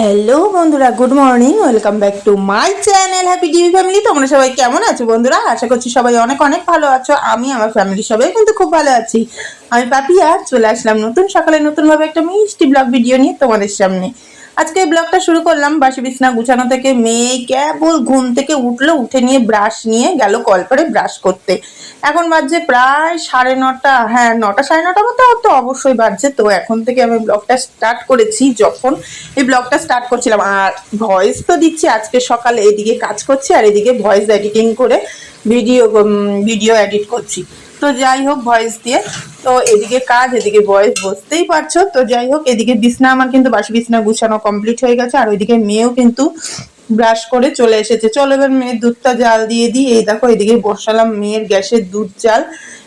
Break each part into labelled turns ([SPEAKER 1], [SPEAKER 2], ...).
[SPEAKER 1] Hello বন্ধুরা, good morning. Welcome back to my channel happy TV family. তোমরা সবাই কেমন আছো বন্ধুরা? আশা করছি সবাই অনেক অনেক ভালো আছো। আমি আমার ফ্যামিলি সবাই কিন্তু খুব ভালো আছি। আমি পাপিয়া চলে আসলাম নতুন সকালে নতুনভাবে একটা মিষ্টি ব্লগ ভিডিও নিয়ে তোমাদের সামনে। আজকে এই ব্লগটা শুরু করলাম বাসি বিছনা গুছানো থেকে। মেয়ে কেবল ঘুম থেকে উঠলো, উঠে নিয়ে ব্রাশ নিয়ে গেল কলপারে ব্রাশ করতে। এখন বাজছে প্রায় 9:30। হ্যাঁ, 9টা 9:30 মতো তো অবশ্যই বাজছে। তো এখন থেকে আমি ব্লগটা স্টার্ট করেছি। যখন এই ব্লগটা স্টার্ট করছিলাম আর ভয়েস তো দিচ্ছি আজকে সকালে, এদিকে কাজ করছি আর এদিকে ভয়েস এডিটিং করে ভিডিও এডিট করছি। তো যাই হোক, ভয়েস দিয়ে তো এদিকে কাজ এদিকে ভয়েস, বুঝতেই পারছো। তো যাই হোক, এদিকে বিছনা আমার কিন্তু বাসি বিছনা গুছানো কমপ্লিট হয়ে গেছে আর ওইদিকে মেয়েও কিন্তু ব্রাশ করে চলে এসেছে। চলো এবার মেয়ের দুধটা জাল দিয়ে দিই। এই দেখো এদিকে বসালাম মেয়ের গ্যাসের দুধ জাল।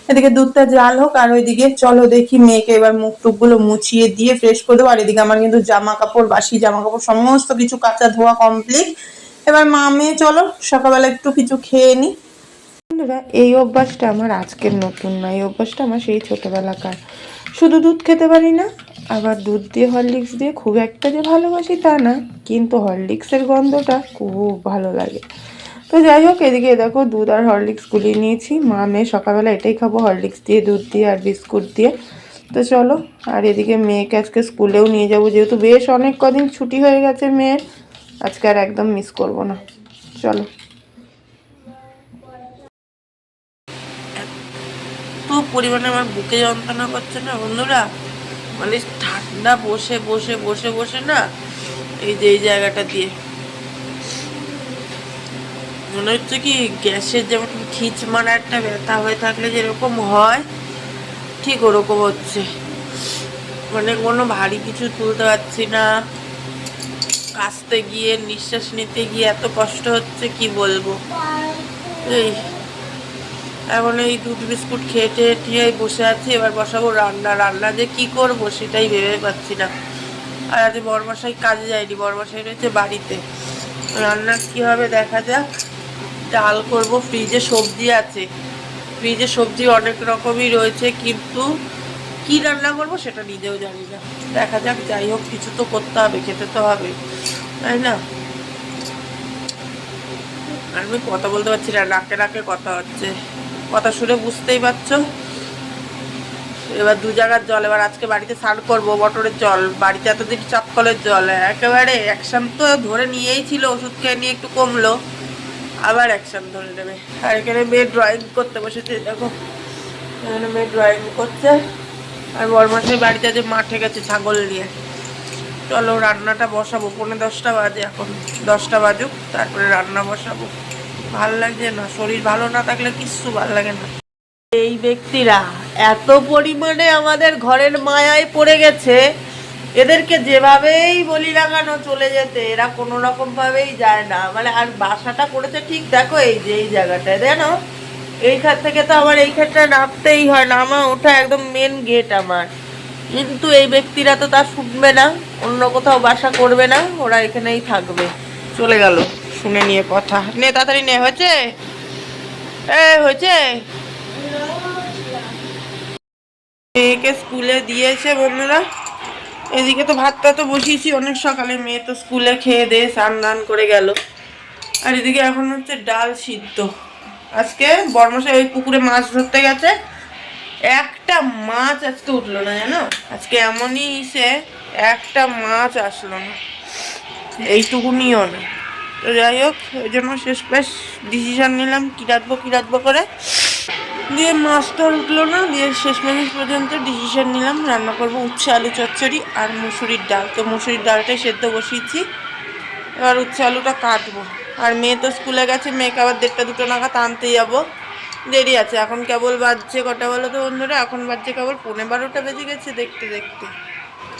[SPEAKER 1] এদিকে দুধটা জাল হোক আর ওইদিকে চলো দেখি মেয়েকে এবার মুখ টুক গুলো মুছিয়ে দিয়ে ফ্রেশ করে দেবো। আর এদিকে আমার কিন্তু জামা কাপড়, বাসি জামা কাপড় সমস্ত কিছু কাচা ধোয়া কমপ্লিট। এবার মা মেয়ে চলো সকালবেলা একটু কিছু খেয়ে নি। বন্ধুরা, এই অভ্যাসটা আমার আজকের নতুন না, এই অভ্যাসটা আমার সেই ছোটবেলাকার। শুধু দুধ খেতে পারি না, আবার দুধ দিয়ে হরলিক্স দিয়ে খুব একটা যে ভালোবাসি তা না, কিন্তু হরলিক্সের গন্ধটা খুব ভালো লাগে। তো যাই হোক, এদিকে দেখো দুধ আর হরলিক্স গুলিয়ে নিয়েছি। মা মেয়ে সকালবেলা এটাই খাবো, হরলিক্স দিয়ে দুধ দিয়ে আর বিস্কুট দিয়ে। তো চলো, আর এদিকে মেয়েকে আজকে স্কুলেও নিয়ে যাবো, যেহেতু বেশ অনেক কদিন ছুটি হয়ে গেছে মেয়ের। আজকে আর একদম মিস করব না। চলো। তো পরিমাণে আমার বুকে যন্ত্রণা করছে না বন্ধুরা, মানে ঠান্ডা বসে বসে বসে বসে না, এই যে এই জায়গাটা দিয়ে মনে হচ্ছে কি গ্যাসের যেমন খিচ মারা একটা ব্যথা হয়ে থাকলে যেরকম হয়, ঠিক ওরকম হচ্ছে। মানে কোনো ভারী কিছু তুলতে পারছি না, কাশতে গিয়ে নিঃশ্বাস নিতে গিয়ে এত কষ্ট হচ্ছে কি বলবো। এই এখন এই দুধ বিস্কুট খেয়ে টেয়ে বসে আছি। এবার বসাবো রান্না। রান্না যে কি করব সেটাই ভেবে পাচ্ছি না। আর আজ বড়মশাই কাজে যায়নি, বড়মশাই রয়েছে বাড়িতে। রান্না কি হবে দেখা যাক। ডাল করব, ফ্রিজে সবজি আছে, ফ্রিজে সবজি অনেক রকমই রয়েছে, কিন্তু কি রান্না করব সেটা নিজেও জানি না। দেখা যাক, যাই হোক কিছু তো করতে হবে, খেতে তো হবে, তাই না? আর আমি কথা বলতে পারছি না, নাকে নাকে কথা হচ্ছে, কথা শুনে বুঝতেই পারছো। এবার 2 জায়গার জল, এবার আজকে বাড়িতে স্নান করবো মোটরের জল, বাড়িতে এতদিন চাপকলের জল, একেবারে অ্যাকশন তো ধরে নিয়েই ছিল, ওষুধ খেয়ে নিয়ে একটু কমলো, আবার অ্যাকশন ধরে নেবে। আর এখানে মেয়ে ড্রয়িং করতে বসেছে, দেখো এখানে মেয়ে ড্রয়িং করছে। আর বড়মাসের বাড়িতে যে মাঠে গেছে ছাগল নিয়ে। চলো রান্নাটা বসাবো, 9:45 বাজে এখন, 10টা বাজুক তারপরে রান্না বসাবো। ভাল লাগছে না, শরীর ভালো না থাকলে কিচ্ছু ভাল লাগে না। এই ব্যক্তিরা এত পরিমাণে আমাদের ঘরের মায়ায় পড়ে গেছে, এদেরকে যেভাবেই বলি লাগানো চলে যেতে, এরা কোনো রকম ভাবেই যায় না। মানে আর বাসাটা করেছে ঠিক দেখো এই যে এই জায়গাটায়, জানো এইখান থেকে তো আমার এই ক্ষেত্রে নামতেই হয়, নামা ওঠা একদম মেন গেট আমার। কিন্তু এই ব্যক্তিরা তো তা শুনবে না, অন্য কোথাও বাসা করবে না, ওরা এখানেই থাকবে। চলে গেল শুনে নিয়ে কথা, নে তাড়াতাড়ি নে, হয়েছে হয়েছে। মেয়েকে স্কুলে দিয়েছে বন্ধুরা। এদিকে তো ভাতটা তো বসিয়েছি অনেক সকালে, মেয়ে তো স্কুলে খেয়ে দিয়ে স্নান দান করে গেল। আর এদিকে এখন হচ্ছে ডাল সিদ্ধ। আজকে বর্মশাই ওই পুকুরে মাছ ধরতে গেছে, একটা মাছ আজকে উঠলো না জানো। আজকে এমনই সে একটা মাছ আসলো না, এইটুকুনিও না। তো যাই হোক, ওই জন্য শেষমেশ ডিসিশন নিলাম কি রাখবো করে, দিয়ে মাছ তো আর উঠলো না, দিয়ে শেষ মিনিট পর্যন্ত ডিসিশন নিলাম রান্না করবো উচ্ছে আলু চচ্চড়ি আর মুসুরির ডাল। তো মুসুরির ডালটাই সেদ্ধ বসিয়েছি, এবার উচ্ছে আলুটা কাটবো। আর মেয়ে তো স্কুলে গেছে, মেয়েকে আবার 1টা 2টো নাগাদ আনতে যাবো, দেরি আছে। এখন কেবল বাজছে কটা বলো তো বন্ধুরা, এখন বাজছে কেবল 12:15 বেজে গেছে দেখতে দেখতে।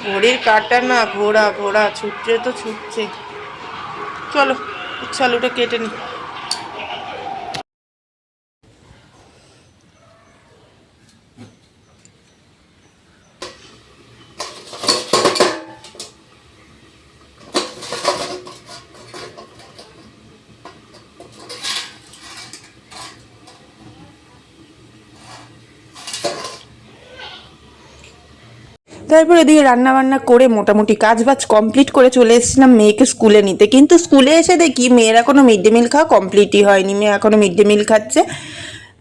[SPEAKER 1] ঘড়ির কাঁটা না ঘোড়া ঘোড়া ছুটছে তো ছুটছে। চলো উচ্ছে আলুটা কেটে নি। তো তারপর এদিকে রান্না বান্না করে মোটামুটি কাজ বাজ কমপ্লিট করে চলে এসেছিলাম মেয়েকে স্কুলে নিতে, কিন্তু স্কুলে এসে দেখি মেয়ের এখনো মিড ডে মিল খাওয়া কমপ্লিটই হয়নি, মেয়ে এখনো মিড ডে মিল খাচ্ছে।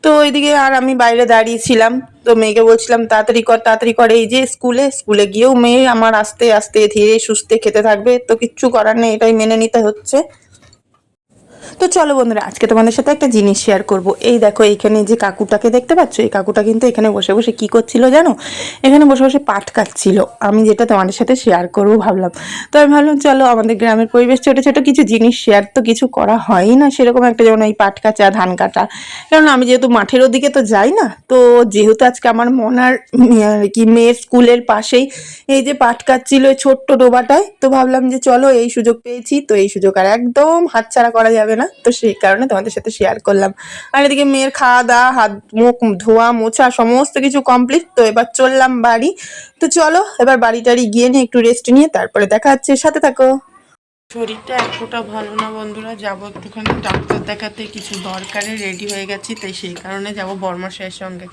[SPEAKER 1] তো ওইদিকে আর আমি বাইরে দাঁড়িয়েছিলাম, তো মেয়েকে বলছিলাম তাড়াতাড়ি কর তাড়াতাড়ি কর, এই যে স্কুলে স্কুলে গিয়েও মেয়ে আমার আস্তে আস্তে ধীরে সুস্থে খেতে থাকবে, তো কিচ্ছু করার নেই, এটাই মেনে নিতে হচ্ছে। তো চলো বন্ধুরা, আজকে তোমাদের সাথে একটা জিনিস শেয়ার করব। এই দেখো এইখানে যে কাকুটাকে দেখতে পাচ্ছ, এই কাকুটা কিন্তু এখানে বসে বসে কি করছিল জানো, এখানে বসে বসে পাট কাটছিল। আমি যেটা তোমাদের সাথে শেয়ার করবো ভাবলাম, তো আমি ভাবলাম চলো আমাদের গ্রামের পরিবেশ, ছোটো ছোটো কিছু জিনিস শেয়ার তো কিছু করা হয়ই না সেরকম একটা, যেমন এই পাট কাটা ধান কাটা, কারণ আমি যেহেতু মাঠের ওদিকে তো যাই না, তো যেহেতু আজকে আমার মনার কি মেয়ের স্কুলের পাশেই এই যে পাট কাটছিল ওই ছোট্ট ডোবাটায়, তো ভাবলাম যে চলো এই সুযোগ পেয়েছি, তো এই সুযোগ আর একদম হাতছাড়া করা যাবে না, তো সেই কারণে তোমাদের সাথে শেয়ার করলাম। আর এদিকে মেয়ের খাওয়া দাওয়া হাত মুখ ধোয়া মোছা সমস্ত কিছু কমপ্লিট, তো এবার চললাম বাড়ি। তো চলো এবার বাড়ি টাড়ি গিয়ে নিয়ে একটু রেস্ট নিয়ে তারপরে দেখা হচ্ছে, সাথে থাকো। শরীরটা এতটা ভালো না বন্ধুরা, যাবো একটুখানি ডাক্তার দেখাতে, কিছু দরকারে রেডি হয়ে গেছি, তাই সেই কারণে যাবো বর্মাশাইয়ের সঙ্গে।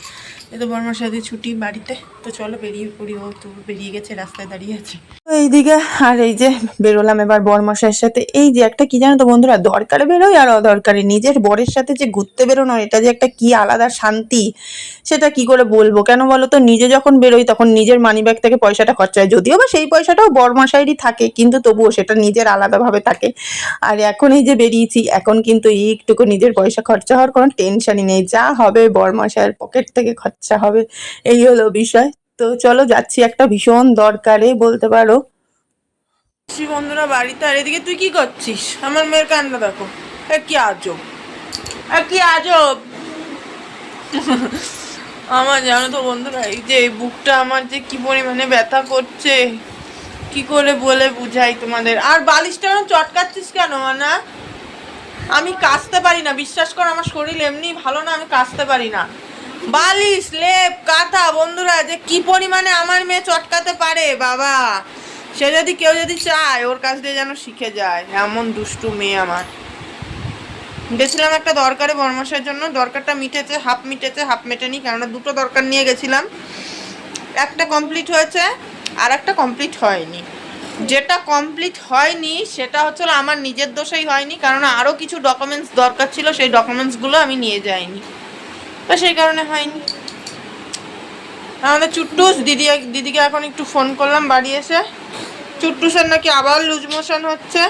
[SPEAKER 1] এই তো বর্মাশাইদের ছুটি বাড়িতে, তো চলো বেরিয়ে পড়ি, ও তো বেরিয়ে গেছে, রাস্তায় দাঁড়িয়ে আছে এইদিকে। আর এই যে বেরোলাম এবার বর্মাশাইয়ের সাথে। এই যে একটা কি জানো তো বন্ধুরা, দরকারে বেরোই আর অদরকারে নিজের বরের সাথে যে ঘুরতে বেরোনো, এটা যে একটা কি আলাদা শান্তি, সেটা কি করে বলবো। কেন বলো তো, নিজে যখন বেরোই তখন নিজের মানিব্যাগ থেকে পয়সাটা খরচা হয়, যদিও বা সেই পয়সাটাও বরমাশাইরই থাকে, কিন্তু তবুও সেটা নিজের আলাদাভাবে থাকে। আর এখন এই যে বেরিয়েছি, এখন কিন্তু একটুকু নিজের পয়সা খরচা হওয়ার কোনো টেনশনই নেই, যা হবে বরমাশাইয়ের পকেট থেকে খরচা হবে, এই হলো বিষয়। তো চলো যাচ্ছি একটা ভীষণ দরকারে বলতে পারো। বন্ধুরা বাড়িতে, আর এদিকে তুই কি করছিস? আমার মেয়ের কান্না দেখো, কি আজব, কি আজব। আমার জানো তো বন্ধুরা, এই যে এই বুকটা আমার যে কি পরিমাণে ব্যথা করছে, কি করে বলে বুঝাই তোমাদের। আর বালিশটা চটকাচ্ছিস কেন না? আমি কাচতে পারি না, বিশ্বাস কর, আমার শরীর এমনি ভালো না, আমি কাচতে পারি না। বালিশ লেপ কাঁথা বন্ধুরা যে কি পরিমাণে আমার মেয়ে চটকাতে পারে বাবা, সে যদি কেউ যদি চায় ওর কাছ দিয়ে যেন শিখে যায়, এমন দুষ্টু মেয়ে আমার। গেছিলাম একটা দরকারে বর্মাসের জন্য, দরকারটা মিটেছে, হাফ মিটেছে, হাফ মেটেনি, কেননা দুটো দরকার নিয়ে গেছিলাম, একটা কমপ্লিট হয়েছে আর একটা কমপ্লিট হয়নি। যেটা কমপ্লিট হয়নি সেটা হচ্ছে আমার নিজের দোষেই হয়নি, কারণ আরও কিছু ডকুমেন্টস দরকার ছিল, সেই ডকুমেন্টসগুলো আমি নিয়ে যাইনি, তো সেই কারণে হয়নি। আমাদের চুট্টুস দিদিকে এখন একটু ফোন করলাম বাড়ি এসে, চুট্টুসের নাকি আবার লুজ মোশন হচ্ছে,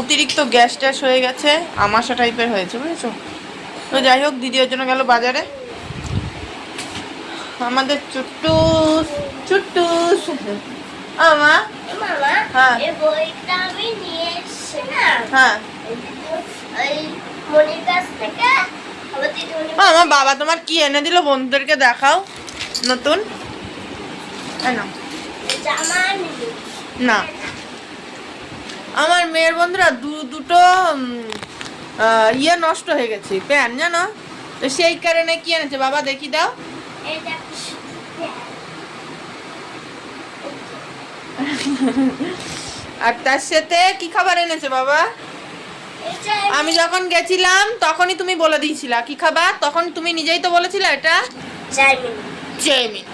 [SPEAKER 1] অতিরিক্ত গ্যাস ট্যাস হয়ে গেছে, আমাশা টাইপের হয়েছে বুঝেছো। তো যাই হোক, দিদি ওর জন্য গেল বাজারে। আমাদের চুট্টুস চুট্টুস আমা হ্যাঁ হ্যাঁ আমার বাবা তোমার কি এনে দিল বন্ধুদেরকে দেখাও, নতুন না। আমার মেয়ের বন্ধুরা দুটো ইয়ে নষ্ট হয়ে গেছে, প্যান্ট জানো, তো সেই কারণে কি এনেছে বাবা দেখি দাও। আর তার সাথে কি খাবার এনেছে বাবা? আমি যখন গেছিলাম তখনই তুমি বলে দিয়েছিলা কি খাবার, তখন তুমি নিজেই তো বলেছিলে এটা চাউমিন।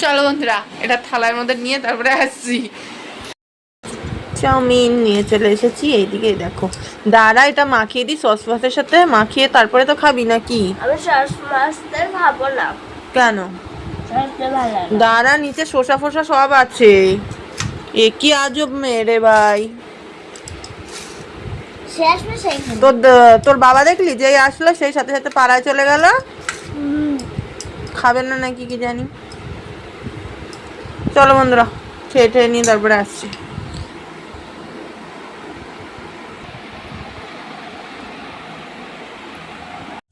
[SPEAKER 1] চলো বন্ধুরা এটা থালার মধ্যে নিয়ে তারপরে আসছি। চাউমিন নিয়ে চলে এসেছি, এইদিকে দেখো, দাঁড়া এটা মাখিয়ে দিই সস ভাতের সাথে মাখিয়ে, তারপরে তো খাবি নাকি?
[SPEAKER 2] আমি সস মাছতে খাবো না।
[SPEAKER 1] কেন? দাঁড়া, নিচে শসা ফসা সব আছে, এ কি আজব মেয়ে রে ভাই। তোর বাবা দেখলি যে আসলো সেই সাথে সাথে পাড়ায় চলে গেল, খাবেন না নাকি কি জানি। চলো বন্ধুরা খেয়ে টেয়ে নিয়ে তারপরে আসছি।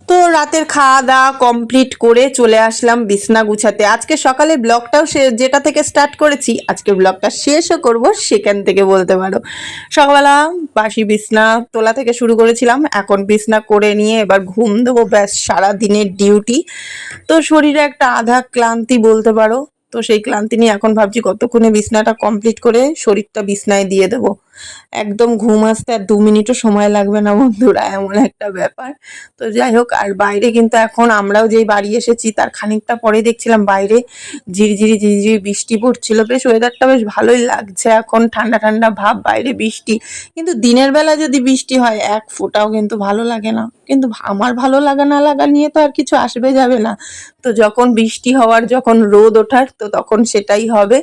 [SPEAKER 1] তো রাতের খাওয়া দাওয়া কমপ্লিট করে চলে আসলাম বিছনা গুছাতে। আজকে সকালে ব্লগটাও যেটা থেকে স্টার্ট করেছি, আজকে ব্লগটা শেষও করব সেখান থেকে বলতে পারো। সকালবেলা বাসি বিছনা তোলা থেকে শুরু করেছিলাম, এখন বিছনা করে নিয়ে এবার ঘুম দেবো, ব্যাস সারা দিনের ডিউটি। তো শরীরে একটা আধা ক্লান্তি বলতে পারো, তো সেই ক্লান্তি নিয়ে এখন ভাবছি কতক্ষণে বিছনাটা কমপ্লিট করে শরীরটা বিছনায় দিয়ে দেবো। একদম ঘুম আসতে আর 2 মিনিটও সময় লাগবে না বন্ধুরা, এমন একটা ব্যাপার। তো যাই হোক, আর বাইরে কিন্তু এখন আমরাও যেই বাড়ি এসেছি তার খানিকটা পরে দেখছিলাম বাইরে ঝিরিঝিরি ঝিরিঝিরি বৃষ্টি পড়ছিল। বেশ ওয়েদারটা বেশ ভালোই লাগছে এখন, ঠান্ডা ঠান্ডা ভাব, বাইরে বৃষ্টি। কিন্তু দিনের বেলা যদি বৃষ্টি হয় এক ফোঁটাও কিন্তু ভালো লাগে না। কিন্তু আমার ভালো লাগা না লাগা নিয়ে তো আর কিছু আসবে যাবে না। তো যখন বৃষ্টি হওয়ার, যখন রোদ ওঠার, তো তখন সেটাই হবে।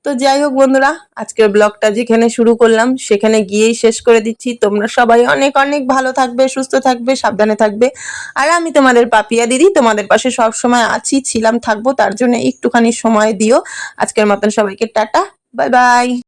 [SPEAKER 1] তো যাই হোক বন্ধুরা, আজকের ব্লগটা যেখানে শুরু করলাম সেখানে গিয়েই শেষ করে দিচ্ছি। তোমরা সবাই অনেক অনেক ভালো থাকবে, সুস্থ থাকবে, সাবধানে থাকবে। আর আমি তোমাদের পাপিয়া দিদি তোমাদের পাশে সব সময় আছি, ছিলাম, থাকবো। তার জন্য একটুখানি সময় দিও। আজকের মতন সবাইকে টাটা, বাই বাই।